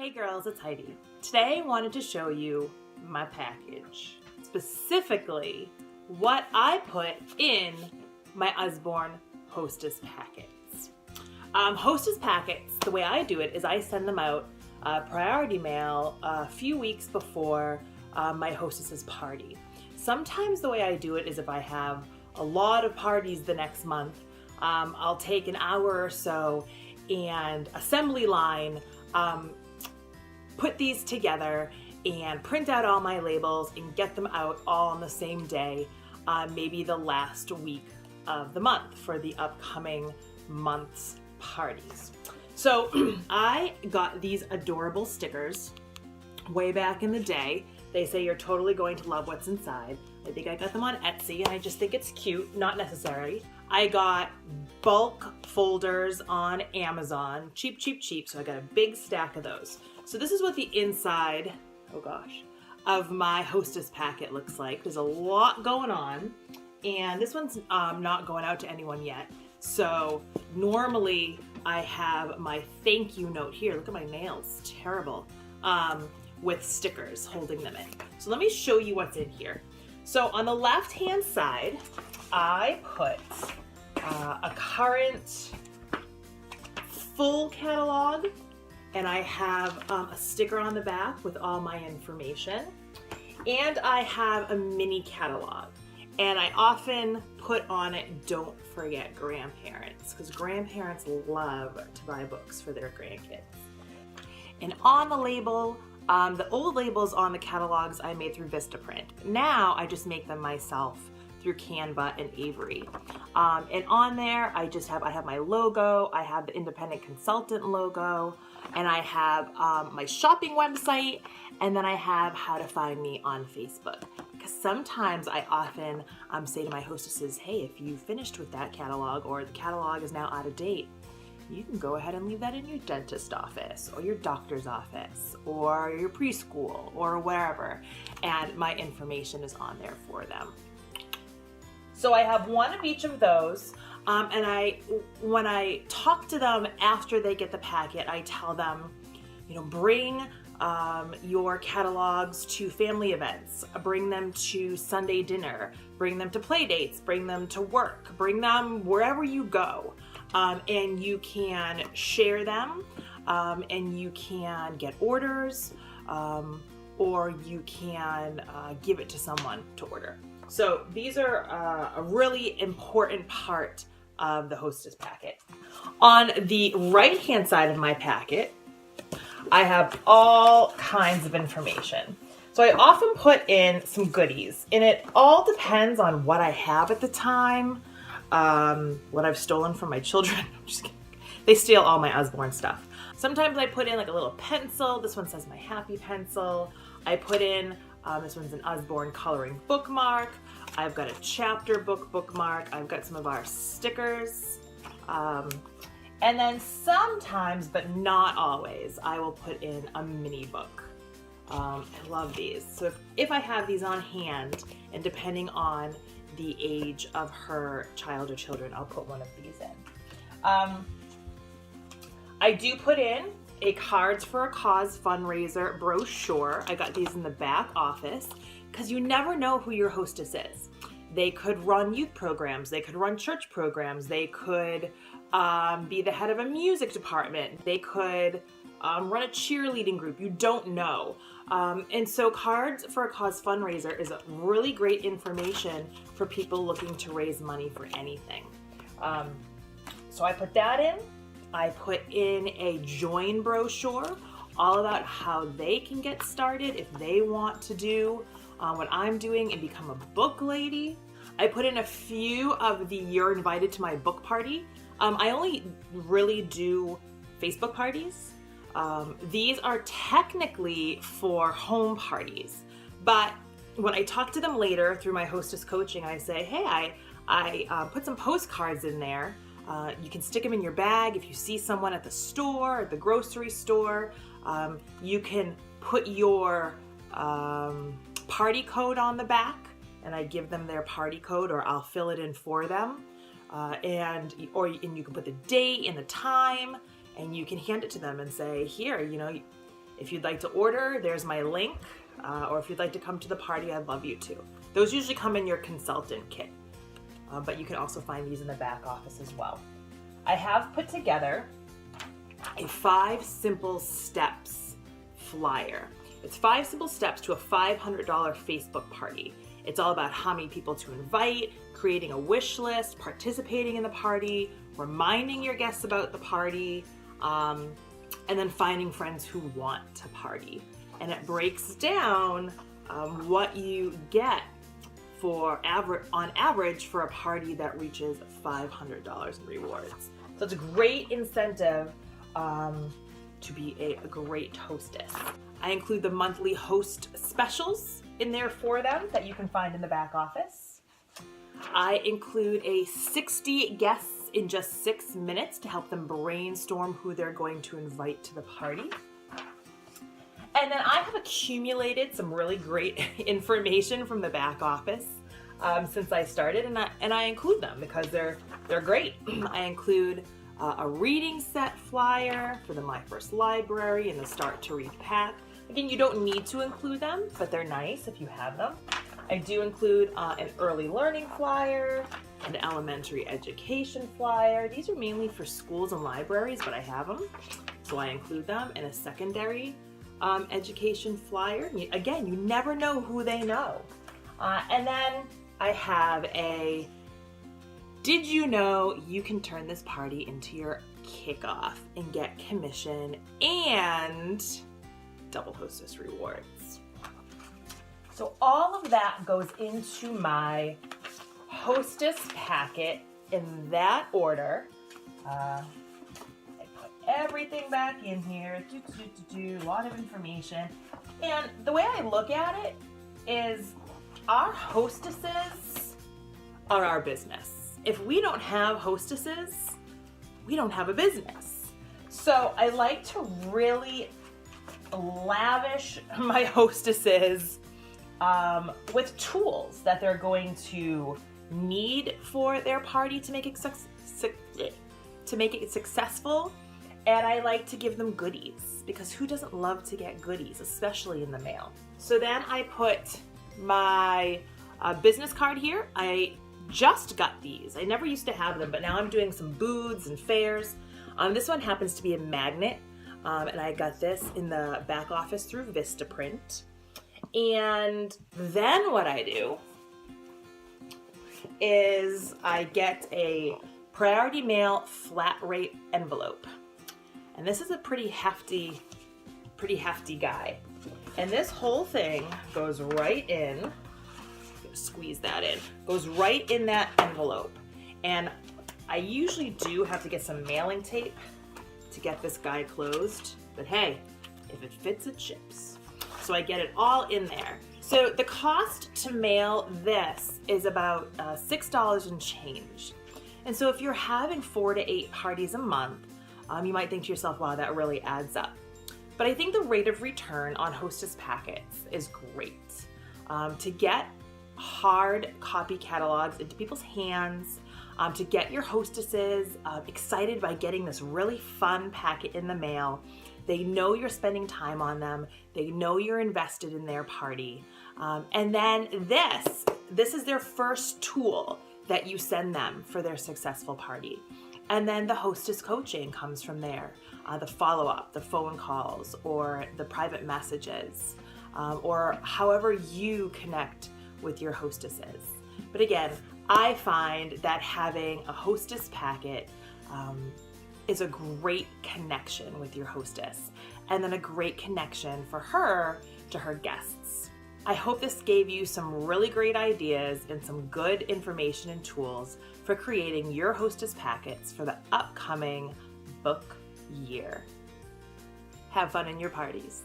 Hi girls, it's Heidi. Today I wanted to show you my package. Specifically, what I put in my Usborne Hostess packets. Hostess packets, the way I do it is I send them out priority mail a few weeks before my hostess's party. Sometimes the way I do it is if I have a lot of parties the next month, I'll take an hour or so and assembly line, put these together and print out all my labels and get them out all on the same day, maybe the last week of the month for the upcoming month's parties. So I got these adorable stickers way back in the day. They say you're totally going to love what's inside. I think I got them on Etsy and I just think it's cute, not necessary. I got bulk folders on Amazon, cheap, so I got a big stack of those. So this is what the inside, oh gosh, of my Hostess packet looks like. There's a lot going on, and this one's not going out to anyone yet. So normally I have my thank you note here. Look at my nails, terrible. With stickers holding them in. So let me show you what's in here. So on the left-hand side, I put a current full catalog, and I have a sticker on the back with all my information, and I have a mini catalog. And I often put on it, don't forget grandparents, because grandparents love to buy books for their grandkids. And on the label, the old labels on the catalogs I made through Vistaprint. Now I just make them myself through Canva and Avery. And on there, I have my logo, I have the independent consultant logo, and I have my shopping website, and then I have how to find me on Facebook. Because sometimes I often say to my hostesses, hey, if you finished with that catalog or the catalog is now out of date, you can go ahead and leave that in your dentist office or your doctor's office or your preschool or wherever, and my information is on there for them. So I have one of each of those, and when I talk to them after they get the packet, I tell them, bring your catalogs to family events, bring them to Sunday dinner, bring them to play dates, bring them to work, bring them wherever you go. And you can share them, and you can get orders, or you can give it to someone to order. So these are a really important part of the Hostess packet. On the right-hand side of my packet, I have all kinds of information. So I often put in some goodies, and it all depends on what I have at the time, what I've stolen from my children. I'm just kidding. They steal all my Usborne stuff. Sometimes I put in like a little pencil. This one says my happy pencil. I put in, this one's an Usborne coloring bookmark. I've got a chapter book bookmark. I've got some of our stickers. And then sometimes, but not always, I will put in a mini book. I love these. So if I have these on hand, and depending on the age of her child or children, I'll put one of these in. I do put in a Cards for a Cause fundraiser brochure. I got these in the back office because you never know who your hostess is. They could run youth programs, they could run church programs, they could be the head of a music department, they could run a cheerleading group. You don't know. And so Cards for a Cause fundraiser is a really great information for people looking to raise money for anything. So I put that in. I put in a join brochure, all about how they can get started if they want to do what I'm doing and become a book lady. I put in a few of the you're invited to my book party. I only really do Facebook parties. These are technically for home parties, but when I talk to them later through my hostess coaching, I say, hey, I put some postcards in there. You can stick them in your bag. If you see someone at the store, at the grocery store, you can put your party code on the back, and I give them their party code, or I'll fill it in for them. And you can put the date and the time, and you can hand it to them and say, here, If you'd like to order, there's my link, or if you'd like to come to the party, I'd love you to. Those usually come in your consultant kit, but you can also find these in the back office as well. I have put together a 5 simple steps flyer. It's 5 simple steps to a $500 Facebook party. It's all about how many people to invite, creating a wish list, participating in the party, reminding your guests about the party, and then finding friends who want to party. And it breaks down what you get on average for a party that reaches $500 in rewards. So it's a great incentive to be a great hostess. I include the monthly host specials in there for them that you can find in the back office. I include a 60 guests in just 6 minutes to help them brainstorm who they're going to invite to the party. And then I have accumulated some really great information from the back office since I started, and I include them because they're great. I include a reading set flyer for the My First Library and the Start to Read pack. Again, you don't need to include them, but they're nice if you have them. I do include an early learning flyer, an elementary education flyer. These are mainly for schools and libraries, but I have them, so I include them, and a secondary education flyer. Again, you never know who they know. And then I have a did you know you can turn this party into your kickoff and get commission and double hostess rewards. So all of that goes into my hostess packet in that order. I put everything back in here, a lot of information. And the way I look at it is our hostesses are our business. If we don't have hostesses, we don't have a business. So I like to really lavish my hostesses with tools that they're going to need for their party to make it successful. And I like to give them goodies, because who doesn't love to get goodies, especially in the mail? So then I put my business card here. I just got these. I never used to have them, but now I'm doing some booths and fairs. This one happens to be a magnet, and I got this in the back office through Vistaprint. And then what I do is I get a priority mail flat rate envelope. And this is a pretty hefty guy. And this whole thing goes right in. Squeeze that in. Goes right in that envelope. And I usually do have to get some mailing tape to get this guy closed. But hey, if it fits, it ships. So I get it all in there. So the cost to mail this is about $6 and change. And so if you're having 4 to 8 parties a month, you might think to yourself, wow, that really adds up. But I think the rate of return on Hostess packets is great. To get hard copy catalogs into people's hands, to get your hostesses excited by getting this really fun packet in the mail. They know you're spending time on them. They know you're invested in their party. And then this is their first tool that you send them for their successful party. And then the hostess coaching comes from there. The follow-up, the phone calls, or the private messages, or however you connect with your hostesses. But again, I find that having a hostess packet is a great connection with your hostess, and then a great connection for her to her guests. I hope this gave you some really great ideas and some good information and tools for creating your hostess packets for the upcoming book year. Have fun in your parties.